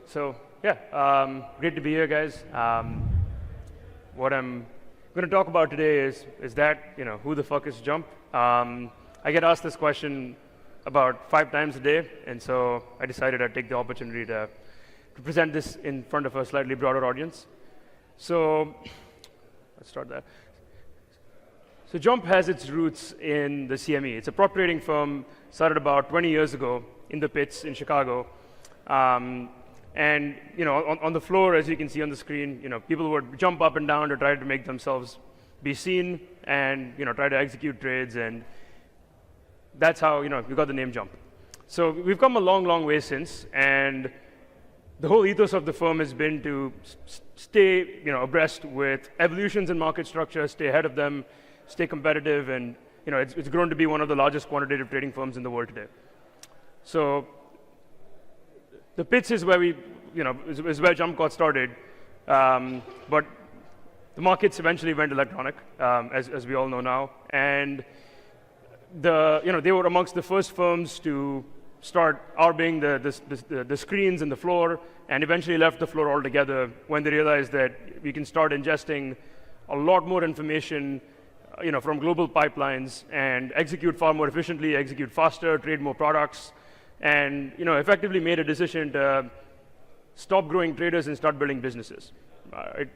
So yeah, great to be here, guys. What I'm going to talk about today is that, who the fuck is Jump? I get asked this question about 5 times a day, and so I decided I'd take the opportunity to present this in front of a slightly broader audience. So let's start there. So Jump has its roots in the CME. It's a prop trading firm started about 20 years ago in the pits in Chicago. And on the floor, as you can see on the screen, people would jump up and down to try to make themselves be seen and try to execute trades, and that's how we got the name Jump. So we've come a long, long way since, and the whole ethos of the firm has been to stay abreast with evolutions in market structure, stay ahead of them, stay competitive, and it's grown to be one of the largest quantitative trading firms in the world today. So the pits is where is where Jump got started, but the markets eventually went electronic, as we all know now, and they were amongst the first firms to start arbing the screens and the floor, and eventually left the floor altogether when they realized that we can start ingesting a lot more information from global pipelines and execute far more efficiently, execute faster, trade more products, and effectively made a decision to stop growing traders and start building businesses. Right?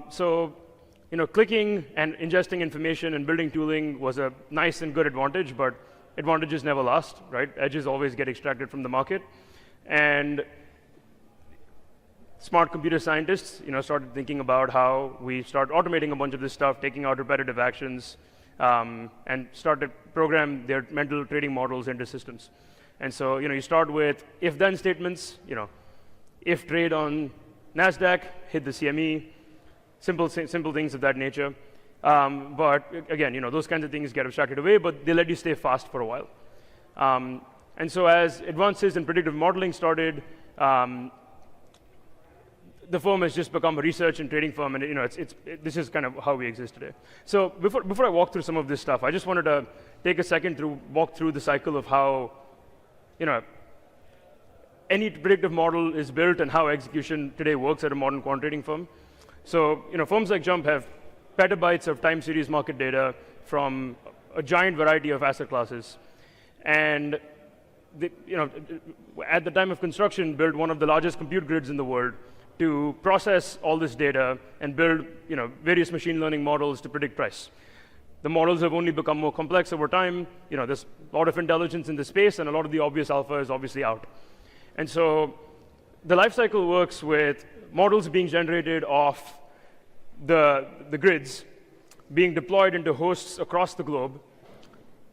So clicking and ingesting information and building tooling was a nice and good advantage, but advantages never last, right? Edges always get extracted from the market, and smart computer scientists started thinking about how we start automating a bunch of this stuff, taking out repetitive actions, and started program their mental trading models into systems. And so you start with if-then statements, if trade on NASDAQ, hit the CME, simple things of that nature. But again, those kinds of things get abstracted away, but they let you stay fast for a while. And so as advances in predictive modeling started, the firm has just become a research and trading firm, and this is kind of how we exist today. So before I walk through some of this stuff, I just wanted to take a second to walk through the cycle of how any predictive model is built and how execution today works at a modern quant trading firm. So firms like Jump have petabytes of time series market data from a giant variety of asset classes, and at the time of construction, built one of the largest compute grids in the world to process all this data and build various machine learning models to predict price. The models have only become more complex over time. There's a lot of intelligence in the space, and a lot of the obvious alpha is obviously out. And so the life cycle works with models being generated off the grids, being deployed into hosts across the globe,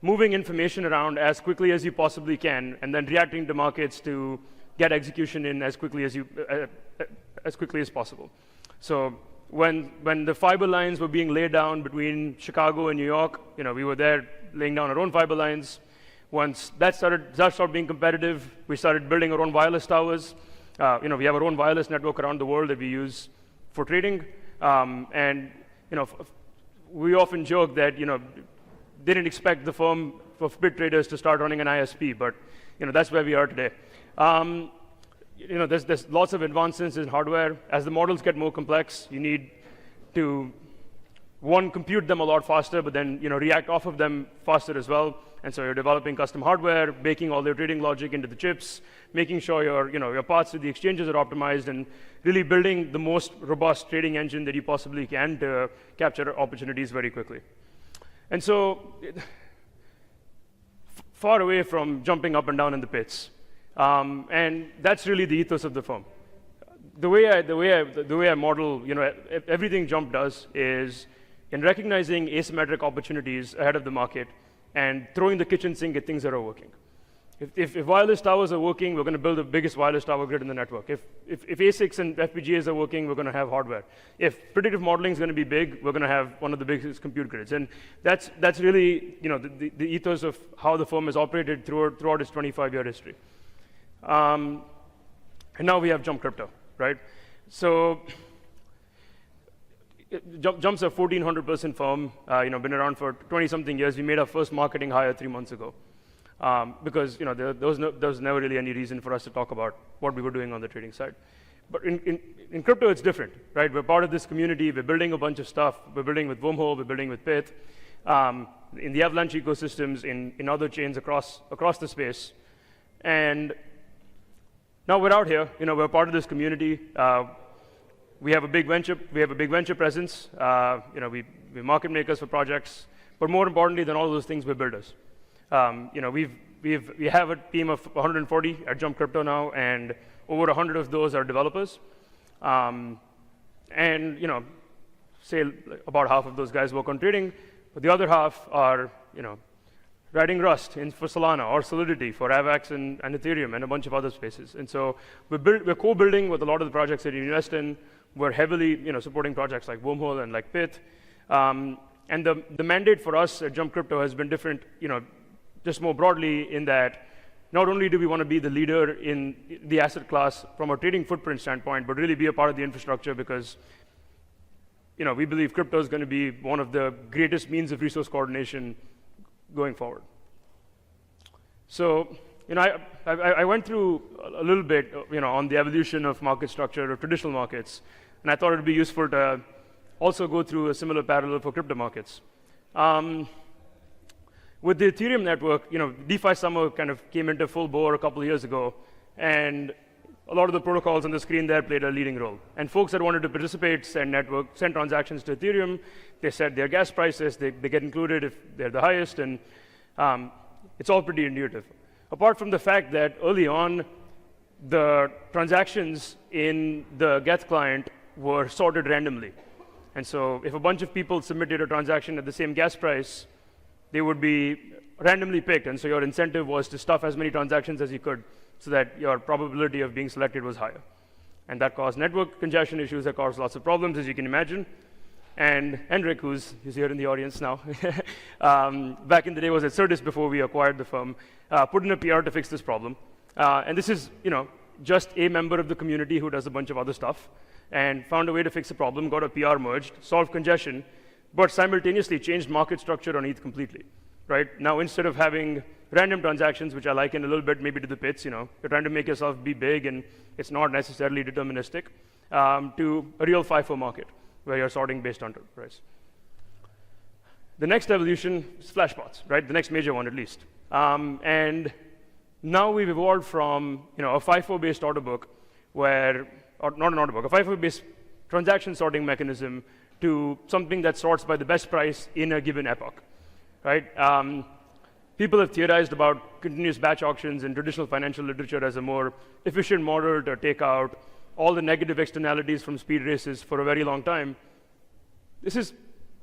moving information around as quickly as you possibly can, and then reacting to markets to get execution in as quickly as possible. So when the fiber lines were being laid down between Chicago and New York, we were there laying down our own fiber lines. Once that started being competitive, we started building our own wireless towers. We have our own wireless network around the world that we use for trading. And we often joke that didn't expect the firm of bit traders to start running an ISP, but that's where we are today. There's lots of advancements in hardware. As the models get more complex, you need to compute them a lot faster, but then react off of them faster as well. And so you're developing custom hardware, baking all your trading logic into the chips, making sure your paths to the exchanges are optimized, and really building the most robust trading engine that you possibly can to capture opportunities very quickly. And so far away from jumping up and down in the pits. And that's really the ethos of the firm. The way I model everything Jump does is in recognizing asymmetric opportunities ahead of the market and throwing the kitchen sink at things that are working. If wireless towers are working, we're going to build the biggest wireless tower grid in the network. If ASICs and FPGAs are working, we're going to have hardware. If predictive modeling is going to be big, we're going to have one of the biggest compute grids. And that's really the ethos of how the firm has operated throughout its 25-year history. And now we have Jump Crypto, right? So Jump's a 1,400-person firm, been around for 20-something years. We made our first marketing hire 3 months ago. because there was never really any reason for us to talk about what we were doing on the trading side. But in crypto, it's different, right? We're part of this community. We're building a bunch of stuff. We're building with Wormhole. We're building with Pith. In the Avalanche ecosystems, in other chains across the space. And now we're out here. We're part of this community. We have a big venture presence. We market makers for projects. But more importantly than all of those things, we're builders. We have a team of 140 at Jump Crypto now, and over 100 of those are developers. And say about half of those guys work on trading, but the other half are writing Rust for Solana or Solidity for AVAX and Ethereum and a bunch of other spaces. And so we're co-building with a lot of the projects that you invest in. We're heavily supporting projects like Wormhole and like Pith. And the mandate for us at Jump Crypto has been different, just more broadly in that not only do we want to be the leader in the asset class from a trading footprint standpoint, but really be a part of the infrastructure because we believe crypto is going to be one of the greatest means of resource coordination going forward. So I went through a little bit on the evolution of market structure of traditional markets, and I thought it would be useful to also go through a similar parallel for crypto markets. With the Ethereum network, DeFi summer kind of came into full bore a couple of years ago, and a lot of the protocols on the screen there played a leading role. And folks that wanted to participate send transactions to Ethereum. They set their gas prices. They get included if they're the highest, and it's all pretty intuitive. Apart from the fact that early on, the transactions in the Geth client were sorted randomly. And so if a bunch of people submitted a transaction at the same gas price, they would be randomly picked. And so your incentive was to stuff as many transactions as you could so that your probability of being selected was higher. And that caused network congestion issues. That caused lots of problems, as you can imagine. And Hendrik, who's here in the audience now, back in the day was at Certus before we acquired the firm, put in a PR to fix this problem. And this is just a member of the community who does a bunch of other stuff, and found a way to fix the problem, got a PR merged, solved congestion, but simultaneously changed market structure on ETH completely. Right? Now, instead of having random transactions, which I liken a little bit maybe to the pits, you're trying to make yourself be big, and it's not necessarily deterministic, to a real FIFO market, where you're sorting based on price. The next evolution is flashbots, right? The next major one, at least. And now we've evolved from a FIFO-based order book, or not an order book, a FIFO-based transaction sorting mechanism to something that sorts by the best price in a given epoch, right? People have theorized about continuous batch auctions in traditional financial literature as a more efficient model to take out all the negative externalities from speed races for a very long time. This is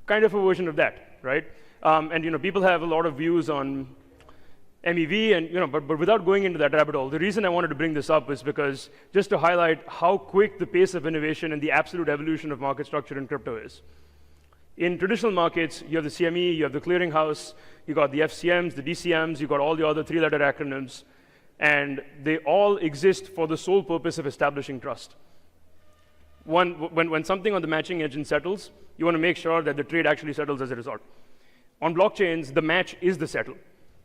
kind of a version of that, right? And people have a lot of views on MEV, and but without going into that rabbit hole, the reason I wanted to bring this up is because just to highlight how quick the pace of innovation and the absolute evolution of market structure in crypto is. In traditional markets, you have the CME, you have the clearinghouse, you got the FCMs, the DCMs, you got all the other three-letter acronyms, and they all exist for the sole purpose of establishing trust. When something on the matching engine settles, you want to make sure that the trade actually settles as a result. On blockchains, the match is the settle,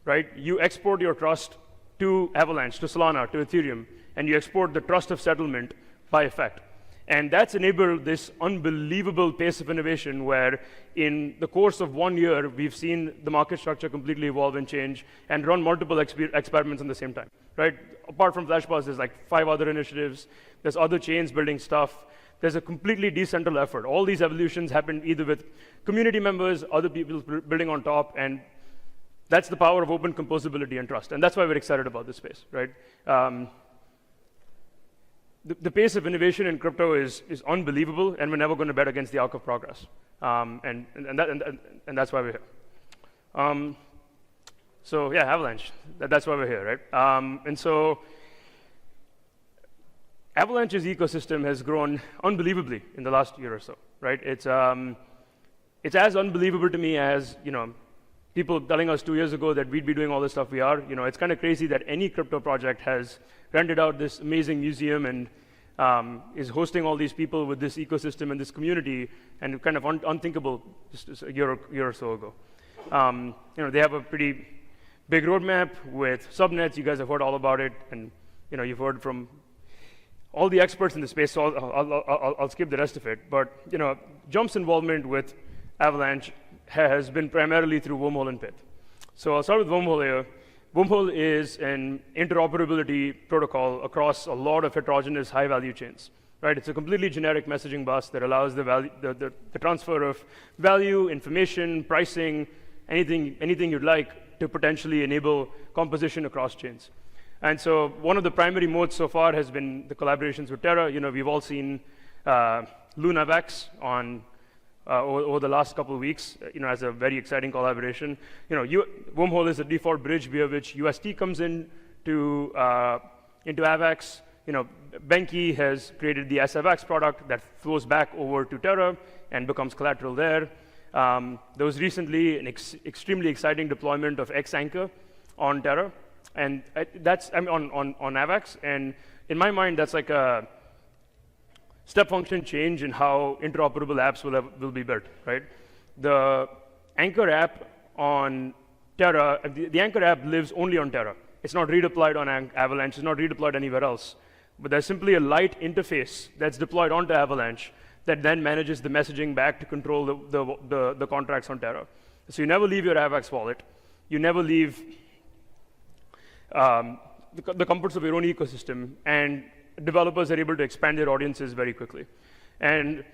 right? You export your trust to Avalanche, to Solana, to Ethereum, and you export the trust of settlement by effect. And that's enabled this unbelievable pace of innovation where in the course of 1 year, we've seen the market structure completely evolve and change and run multiple experiments at the same time, right? Apart from Flashbots, there's like 5 other initiatives. There's other chains building stuff. There's a completely decentralized effort. All these evolutions happen either with community members, other people building on top, and that's the power of open composability and trust. And that's why we're excited about this space, right? The pace of innovation in crypto is unbelievable, and we're never going to bet against the arc of progress. And that's why we're here. So yeah, Avalanche, that's why we're here, right? And so Avalanche's ecosystem has grown unbelievably in the last year or so, right? It's as unbelievable to me as people telling us 2 years ago that we'd be doing all the stuff we are. It's kind of crazy that any crypto project has rented out this amazing museum and is hosting all these people with this ecosystem and this community, and kind of unthinkable just a year or so ago. They have a pretty big roadmap with subnets. You guys have heard all about it, and you've heard from all the experts in the space, so I'll skip the rest of it. But Jump's involvement with Avalanche has been primarily through Wormhole and Pith. So I'll start with Wormhole here. Wormhole is an interoperability protocol across a lot of heterogeneous high-value chains. Right? It's a completely generic messaging bus that allows the transfer of value, information, pricing, anything you'd like to potentially enable composition across chains. And so one of the primary modes so far has been the collaborations with Terra. We've all seen LunaVax on over the last couple of weeks, as a very exciting collaboration. Wormhole is the default bridge via which UST comes in into AVAX. Benki has created the SAVAX product that flows back over to Terra and becomes collateral there. There was recently an extremely exciting deployment of Xanchor on Terra, and that's on AVAX. And in my mind, that's like a step function change in how interoperable apps will be built. Right? The Anchor app on Terra, the Anchor app lives only on Terra. It's not redeployed on Avalanche. It's not redeployed anywhere else. But there's simply a light interface that's deployed onto Avalanche that then manages the messaging back to control the contracts on Terra. So you never leave your AVAX wallet. You never leave the comforts of your own ecosystem, and developers are able to expand their audiences very quickly. And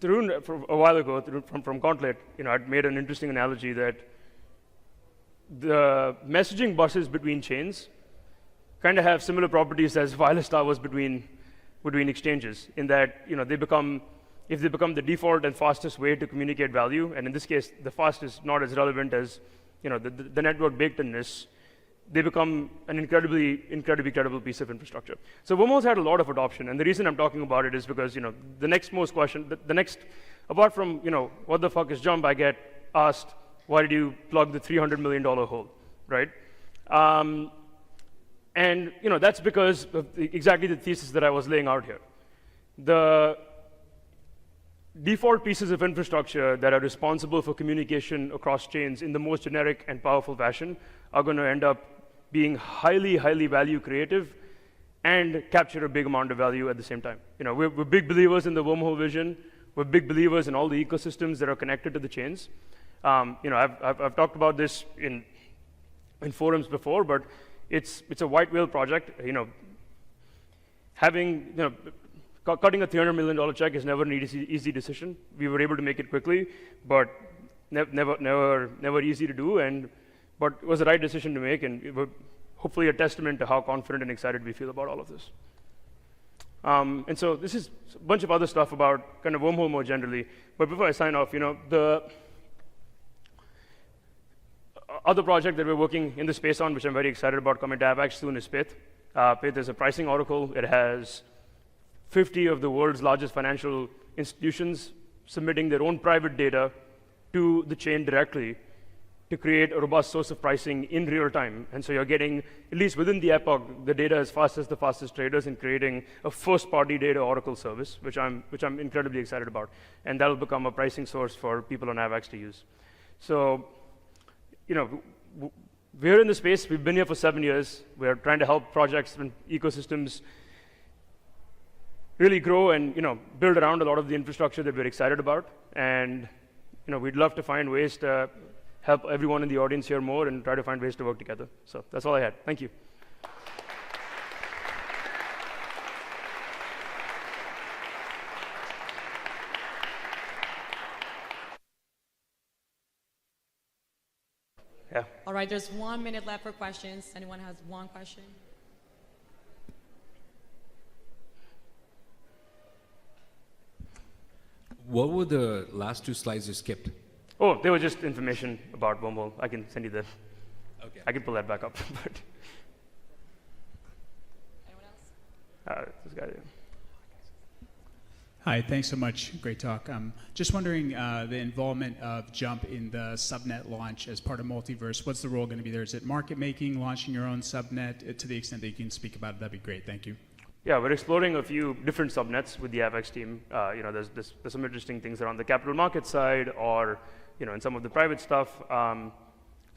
Tarun, for a while ago, from Gauntlet, I'd made an interesting analogy that the messaging buses between chains kind of have similar properties as wireless towers between exchanges, in that if they become the default and fastest way to communicate value, and in this case, the fast is not as relevant as the network baked-inness, they become an incredibly credible piece of infrastructure. So Wormhole's had a lot of adoption, and the reason I'm talking about it is because the next most question, apart from what the fuck is Jump, I get asked, why did you plug the $300 million hole, right? And that's because of exactly the thesis that I was laying out here. The default pieces of infrastructure that are responsible for communication across chains in the most generic and powerful fashion are going to end up being highly, highly value creative and capture a big amount of value at the same time. We're big believers in the Wormhole vision. We're big believers in all the ecosystems that are connected to the chains. I've talked about this in forums before, but it's a white whale project. Having cutting a $300 million check is never an easy decision. We were able to make it quickly, but never easy to do. But it was the right decision to make, and it was hopefully a testament to how confident and excited we feel about all of this. And so this is a bunch of other stuff about kind of Wormhole more generally. But before I sign off, the other project that we're working in the space on, which I'm very excited about coming to AVAX soon, is Pith. Pith is a pricing oracle. It has 50 of the world's largest financial institutions submitting their own private data to the chain directly to create a robust source of pricing in real time. And so you're getting, at least within the epoch, the data as fast as the fastest traders in creating a first-party data oracle service, which I'm incredibly excited about. And that'll become a pricing source for people on AVAX to use. So, we're in the space. We've been here for 7 years. We're trying to help projects and ecosystems really grow and build around a lot of the infrastructure that we're excited about. And we'd love to find ways to help everyone in the audience here more and try to find ways to work together. So that's all I had. Thank you. Yeah. All right, there's 1 minute left for questions. Anyone has one question? What were the last two slides you skipped? Oh, they were just information about Wormhole. I can send you the. Okay. I can pull that back up. But Anyone else? This guy. Hi, thanks so much. Great talk. Just wondering the involvement of Jump in the subnet launch as part of Multiverse. What's the role going to be there? Is it market making, launching your own subnet? To the extent that you can speak about it, that'd be great. Thank you. Yeah, we're exploring a few different subnets with the AVAX team. There's some interesting things around the capital market side, or in some of the private stuff.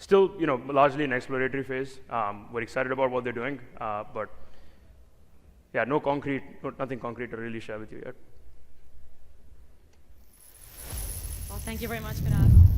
Still, largely in exploratory phase. We're excited about what they're doing, but yeah, nothing concrete to really share with you yet. Well, thank you very much, Kanav.